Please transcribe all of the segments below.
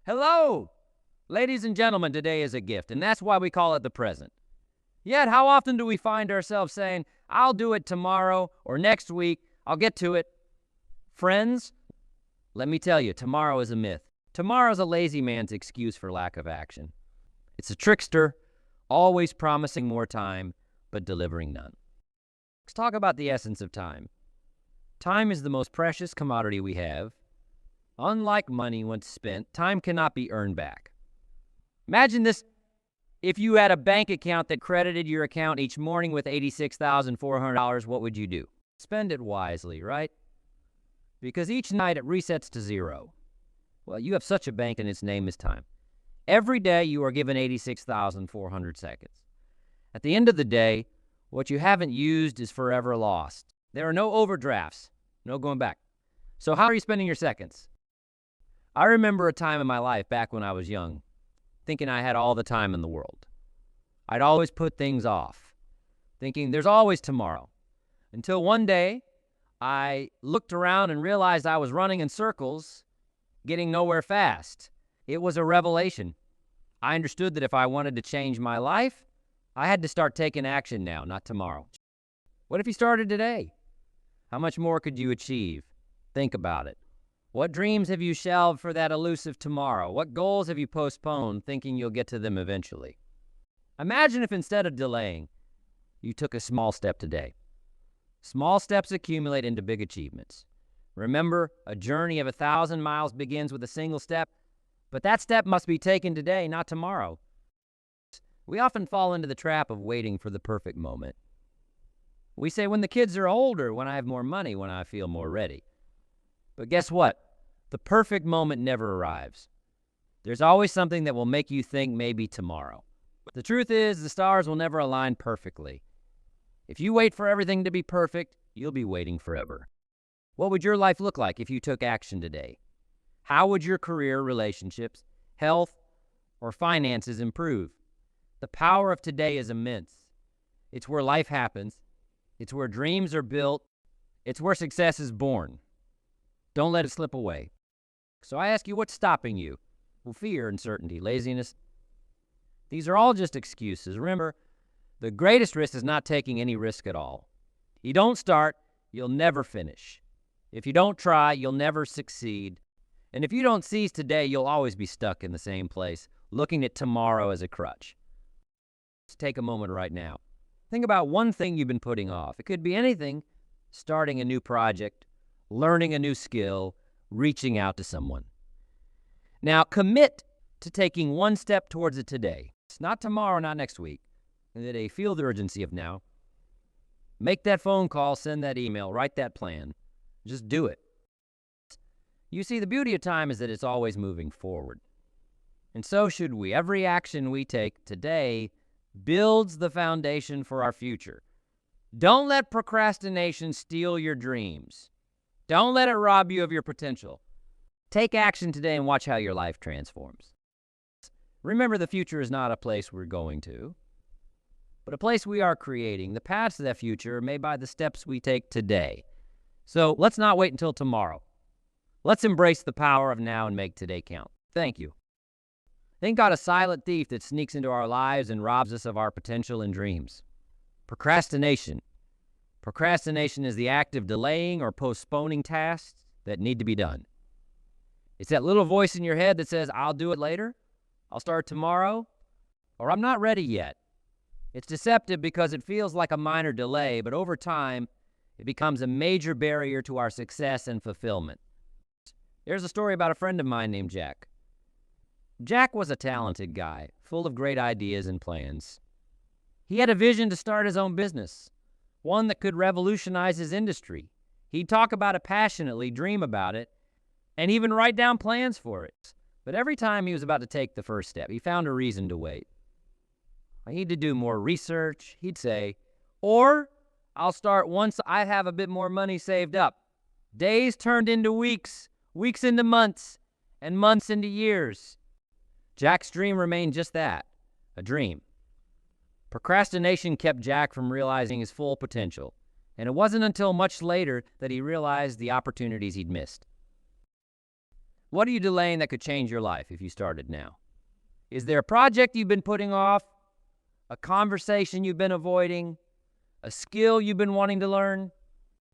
Hello! Ladies and gentlemen, today is a gift, and that's why we call it the present. Yet, how often do we find ourselves saying, I'll do it tomorrow or next week, I'll get to it? Friends, let me tell you, tomorrow is a myth. Tomorrow is a lazy man's excuse for lack of action. It's a trickster, always promising more time, but delivering none. Let's talk about the essence of time. Time is the most precious commodity we have. Unlike money once spent, time cannot be earned back. Imagine this: if you had a bank account that credited your account each morning with $86,400, what would you do? Spend it wisely, right? Because each night it resets to zero. Well, you have such a bank and its name is time. Every day you are given 86,400 seconds. At the end of the day, what you haven't used is forever lost. There are no overdrafts, no going back. So how are you spending your seconds? I remember a time in my life back when I was young, thinking I had all the time in the world. I'd always put things off, thinking there's always tomorrow. Until one day, I looked around and realized I was running in circles, getting nowhere fast. It was a revelation. I understood that if I wanted to change my life, I had to start taking action now, not tomorrow. What if you started today? How much more could you achieve? Think about it. What dreams have you shelved for that elusive tomorrow? What goals have you postponed, thinking you'll get to them eventually? Imagine if instead of delaying, you took a small step today. Small steps accumulate into big achievements. Remember, a journey of 1,000 miles begins with a single step, but that step must be taken today, not tomorrow. We often fall into the trap of waiting for the perfect moment. We say, when the kids are older, when I have more money, when I feel more ready. But guess what? The perfect moment never arrives. There's always something that will make you think maybe tomorrow. The truth is, the stars will never align perfectly. If you wait for everything to be perfect, you'll be waiting forever. What would your life look like if you took action today? How would your career, relationships, health, or finances improve? The power of today is immense. It's where life happens. It's where dreams are built. It's where success is born. Don't let it slip away. So I ask you, what's stopping you? Well, fear, uncertainty, laziness. These are all just excuses. Remember, the greatest risk is not taking any risk at all. If you don't start, you'll never finish. If you don't try, you'll never succeed. And if you don't seize today, you'll always be stuck in the same place, looking at tomorrow as a crutch. Let's take a moment right now. Think about one thing you've been putting off. It could be anything: starting a new project, learning a new skill, reaching out to someone. Now, commit to taking one step towards it today. It's not tomorrow, not next week. And today, feel the urgency of now. Make that phone call, send that email, write that plan. Just do it. You see, the beauty of time is that it's always moving forward. And so should we. Every action we take today builds the foundation for our future. Don't let procrastination steal your dreams. Don't let it rob you of your potential. Take action today and watch how your life transforms. Remember, the future is not a place we're going to, but a place we are creating. The paths to that future are made by the steps we take today. So let's not wait until tomorrow. Let's embrace the power of now and make today count. Thank you. Think about a silent thief that sneaks into our lives and robs us of our potential and dreams. Procrastination. Procrastination is the act of delaying or postponing tasks that need to be done. It's that little voice in your head that says, I'll do it later, I'll start tomorrow, or I'm not ready yet. It's deceptive because it feels like a minor delay, but over time, it becomes a major barrier to our success and fulfillment. There's a story about a friend of mine named Jack. Jack was a talented guy, full of great ideas and plans. He had a vision to start his own business, one that could revolutionize his industry. He'd talk about it passionately, dream about it, and even write down plans for it. But every time he was about to take the first step, he found a reason to wait. I need to do more research, he'd say, or I'll start once I have a bit more money saved up. Days turned into weeks, weeks into months, and months into years. Jack's dream remained just that, a dream. Procrastination kept Jack from realizing his full potential, and it wasn't until much later that he realized the opportunities he'd missed. What are you delaying that could change your life if you started now? Is there a project you've been putting off? A conversation you've been avoiding? A skill you've been wanting to learn?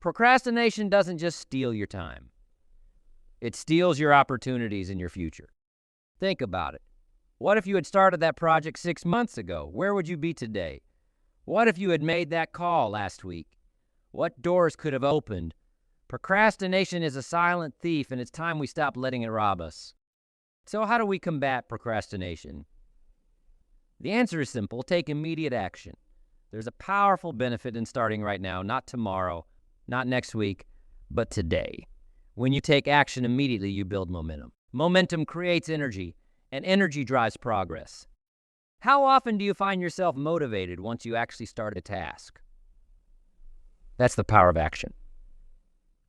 Procrastination doesn't just steal your time. It steals your opportunities in your future. Think about it. What if you had started that project 6 months ago? Where would you be today? What if you had made that call last week? What doors could have opened? Procrastination is a silent thief, and it's time we stop letting it rob us. So how do we combat procrastination? The answer is simple. Take immediate action. There's a powerful benefit in starting right now, not tomorrow, not next week, but today. When you take action immediately, you build momentum. Momentum creates energy, and energy drives progress. How often do you find yourself motivated once you actually start a task? That's the power of action.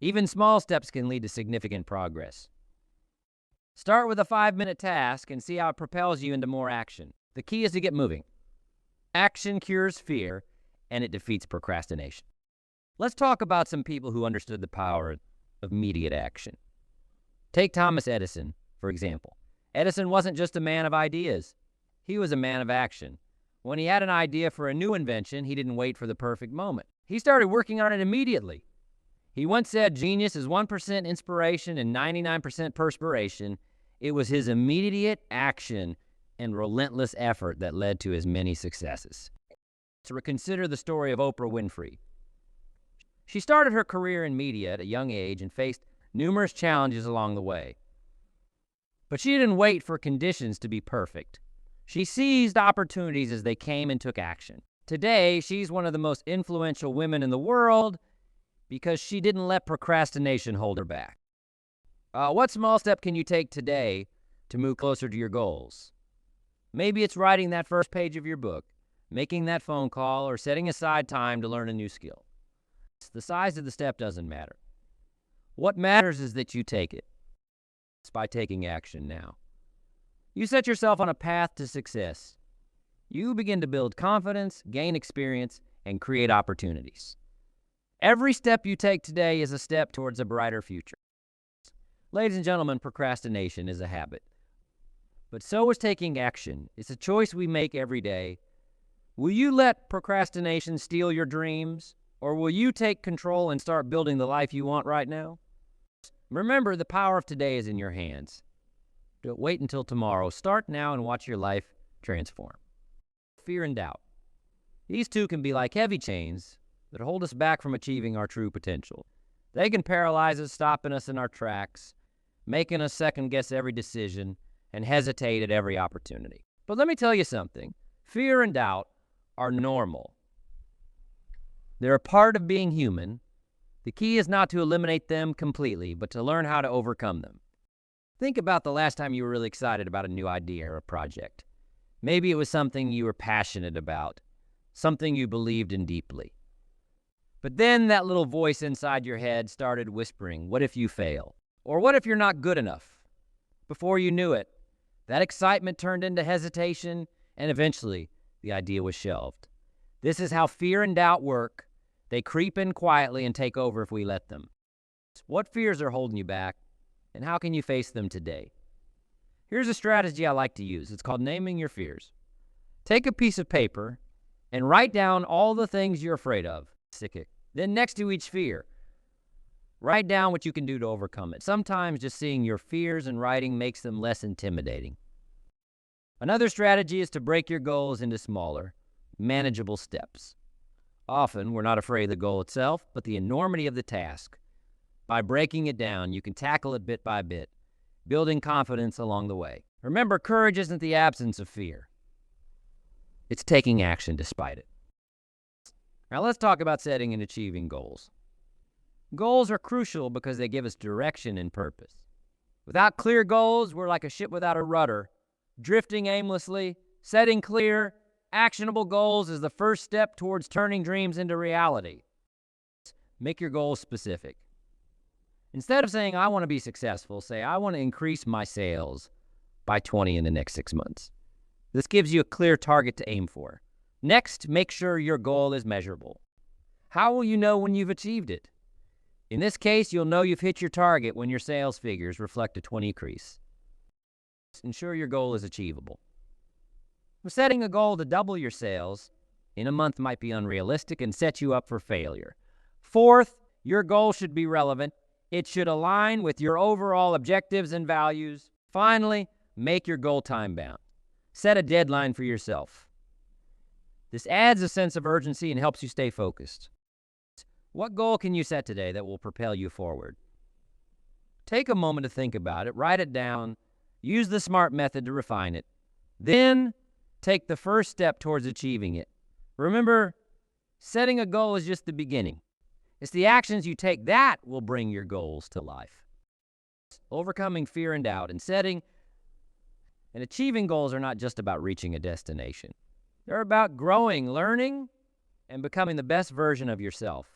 Even small steps can lead to significant progress. Start with a 5-minute task and see how it propels you into more action. The key is to get moving. Action cures fear, and it defeats procrastination. Let's talk about some people who understood the power of immediate action. Take Thomas Edison, for example. Edison wasn't just a man of ideas. He was a man of action. When he had an idea for a new invention, he didn't wait for the perfect moment. He started working on it immediately. He once said genius is 1% inspiration and 99% perspiration. It was his immediate action and relentless effort that led to his many successes. To consider the story of Oprah Winfrey. She started her career in media at a young age and faced numerous challenges along the way. But she didn't wait for conditions to be perfect. She seized opportunities as they came and took action. Today, she's one of the most influential women in the world because she didn't let procrastination hold her back. What small step can you take today to move closer to your goals? Maybe it's writing that first page of your book, making that phone call, or setting aside time to learn a new skill. The size of the step doesn't matter. What matters is that you take it. It's by taking action now. You set yourself on a path to success. You begin to build confidence, gain experience, and create opportunities. Every step you take today is a step towards a brighter future. Ladies and gentlemen, procrastination is a habit. But so is taking action. It's a choice we make every day. Will you let procrastination steal your dreams? Or will you take control and start building the life you want right now? Remember, the power of today is in your hands. Don't wait until tomorrow. Start now and watch your life transform. Fear and doubt. These two can be like heavy chains that hold us back from achieving our true potential. They can paralyze us, stopping us in our tracks, making us second-guess every decision and hesitate at every opportunity. But let me tell you something. Fear and doubt are normal. They're a part of being human. The key is not to eliminate them completely, but to learn how to overcome them. Think about the last time you were really excited about a new idea or a project. Maybe it was something you were passionate about, something you believed in deeply. But then that little voice inside your head started whispering, what if you fail? Or what if you're not good enough? Before you knew it, that excitement turned into hesitation, and eventually the idea was shelved. This is how fear and doubt work. They creep in quietly and take over if we let them. What fears are holding you back, and how can you face them today? Here's a strategy I like to use. It's called naming your fears. Take a piece of paper and write down all the things you're afraid of. Then next to each fear, write down what you can do to overcome it. Sometimes just seeing your fears and writing makes them less intimidating. Another strategy is to break your goals into smaller, manageable steps. Often, we're not afraid of the goal itself, but the enormity of the task. By breaking it down, you can tackle it bit by bit, building confidence along the way. Remember, courage isn't the absence of fear. It's taking action despite it. Now let's talk about setting and achieving goals. Goals are crucial because they give us direction and purpose. Without clear goals, we're like a ship without a rudder, drifting aimlessly. Setting clear, actionable goals is the first step towards turning dreams into reality. Make your goals specific. Instead of saying, I want to be successful, say, I want to increase my sales by 20 in the next 6 months. This gives you a clear target to aim for. Next, make sure your goal is measurable. How will you know when you've achieved it? In this case, you'll know you've hit your target when your sales figures reflect a 20 increase. Ensure your goal is achievable. Setting a goal to double your sales in a month might be unrealistic and set you up for failure. Fourth, your goal should be relevant. It should align with your overall objectives and values. Finally, make your goal time-bound. Set a deadline for yourself. This adds a sense of urgency and helps you stay focused. What goal can you set today that will propel you forward? Take a moment to think about it, write it down, use the SMART method to refine it. Then, take the first step towards achieving it. Remember, setting a goal is just the beginning. It's the actions you take that will bring your goals to life. Overcoming fear and doubt and setting and achieving goals are not just about reaching a destination. They're about growing, learning, and becoming the best version of yourself.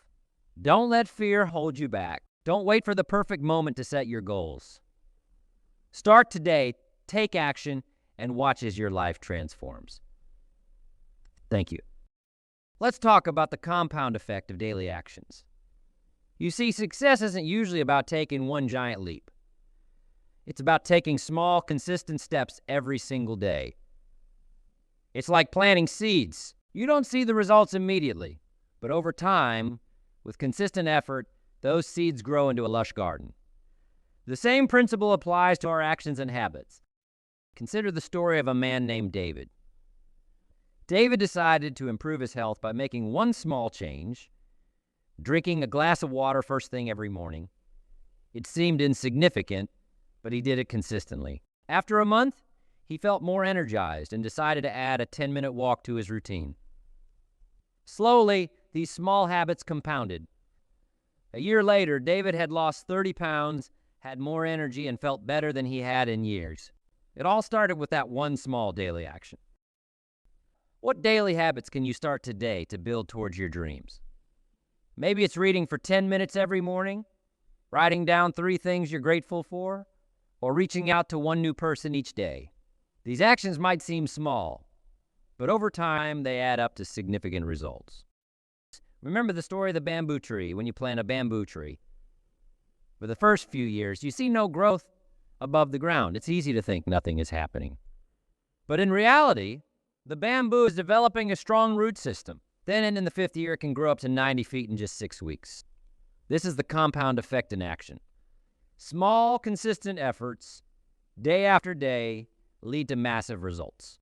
Don't let fear hold you back. Don't wait for the perfect moment to set your goals. Start today, take action, and watch as your life transforms. Thank you. Let's talk about the compound effect of daily actions. You see, success isn't usually about taking one giant leap. It's about taking small, consistent steps every single day. It's like planting seeds. You don't see the results immediately, but over time, with consistent effort, those seeds grow into a lush garden. The same principle applies to our actions and habits. Consider the story of a man named David. David decided to improve his health by making one small change, drinking a glass of water first thing every morning. It seemed insignificant, but he did it consistently. After a month, he felt more energized and decided to add a 10-minute walk to his routine. Slowly, these small habits compounded. A year later, David had lost 30 pounds, had more energy, and felt better than he had in years. It all started with that one small daily action. What daily habits can you start today to build towards your dreams? Maybe it's reading for 10 minutes every morning, writing down 3 things you're grateful for, or reaching out to one new person each day. These actions might seem small, but over time, they add up to significant results. Remember the story of the bamboo tree when you plant a bamboo tree. For the first few years, you see no growth above the ground. It's easy to think nothing is happening. But in reality, the bamboo is developing a strong root system. Then in the 5th year, it can grow up to 90 feet in just 6 weeks. This is the compound effect in action. Small, consistent efforts, day after day, lead to massive results.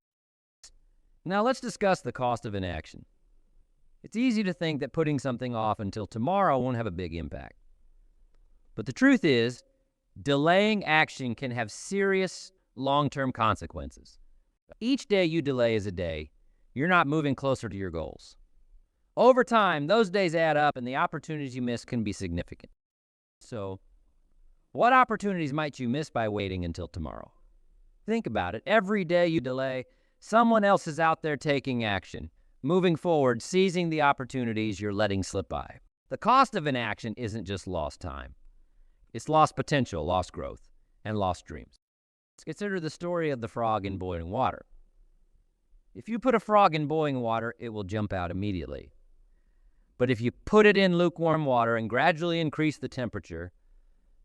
Now let's discuss the cost of inaction. It's easy to think that putting something off until tomorrow won't have a big impact. But the truth is, delaying action can have serious long-term consequences. Each day you delay is a day you're not moving closer to your goals. Over time, those days add up and the opportunities you miss can be significant. So, what opportunities might you miss by waiting until tomorrow? Think about it. Every day you delay, someone else is out there taking action, moving forward, seizing the opportunities you're letting slip by. The cost of inaction isn't just lost time. It's lost potential, lost growth, and lost dreams. Let's consider the story of the frog in boiling water. If you put a frog in boiling water, it will jump out immediately. But if you put it in lukewarm water and gradually increase the temperature,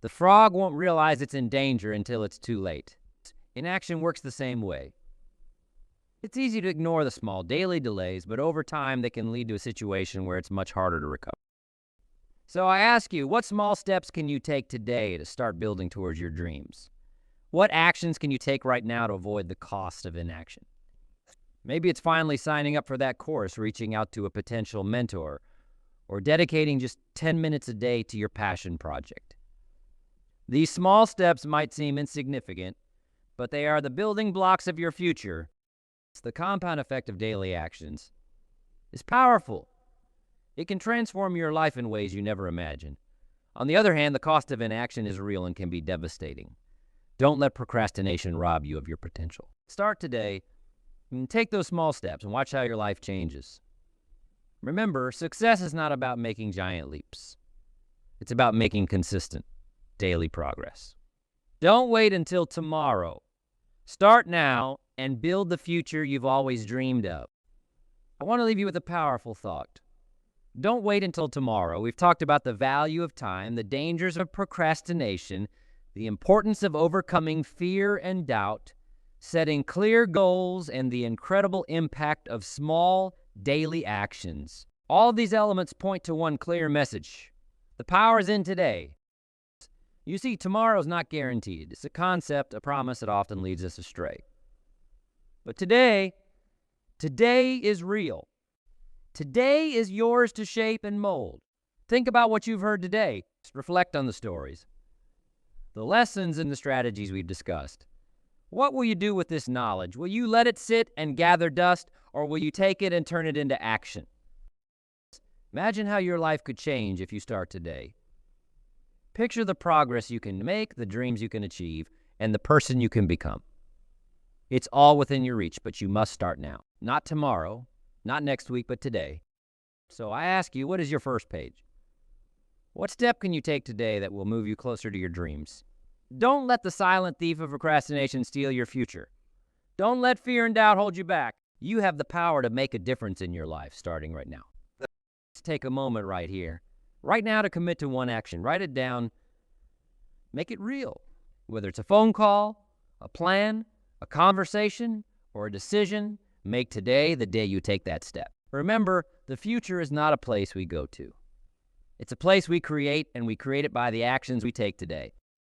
the frog won't realize it's in danger until it's too late. Inaction works the same way. It's easy to ignore the small daily delays, but over time they can lead to a situation where it's much harder to recover. So I ask you, what small steps can you take today to start building towards your dreams? What actions can you take right now to avoid the cost of inaction? Maybe it's finally signing up for that course, reaching out to a potential mentor, or dedicating just 10 minutes a day to your passion project. These small steps might seem insignificant, but they are the building blocks of your future. The compound effect of daily actions is powerful. It can transform your life in ways you never imagined. On the other hand, the cost of inaction is real and can be devastating. Don't let procrastination rob you of your potential. Start today and take those small steps and watch how your life changes. Remember, success is not about making giant leaps. It's about making consistent, daily progress. Don't wait until tomorrow. Start now and build the future you've always dreamed of. I want to leave you with a powerful thought. Don't wait until tomorrow. We've talked about the value of time, the dangers of procrastination, the importance of overcoming fear and doubt, setting clear goals, and the incredible impact of small daily actions. All of these elements point to one clear message. The power is in today. You see, tomorrow's not guaranteed. It's a concept, a promise that often leads us astray. But today is real. Today is yours to shape and mold. Think about what you've heard today. Reflect on the stories, the lessons and the strategies we've discussed. What will you do with this knowledge? Will you let it sit and gather dust, or will you take it and turn it into action? Imagine how your life could change if you start today. Picture the progress you can make, the dreams you can achieve, and the person you can become. It's all within your reach, but you must start now. Not tomorrow, not next week, but today. So I ask you, what is your first page? What step can you take today that will move you closer to your dreams? Don't let the silent thief of procrastination steal your future. Don't let fear and doubt hold you back. You have the power to make a difference in your life starting right now. Let's take a moment right here, right now, to commit to one action. Write it down. Make it real. Whether it's a phone call, a plan, a conversation, or a decision, make today the day you take that step. Remember, the future is not a place we go to. It's a place we create, and we create it by the actions we take today.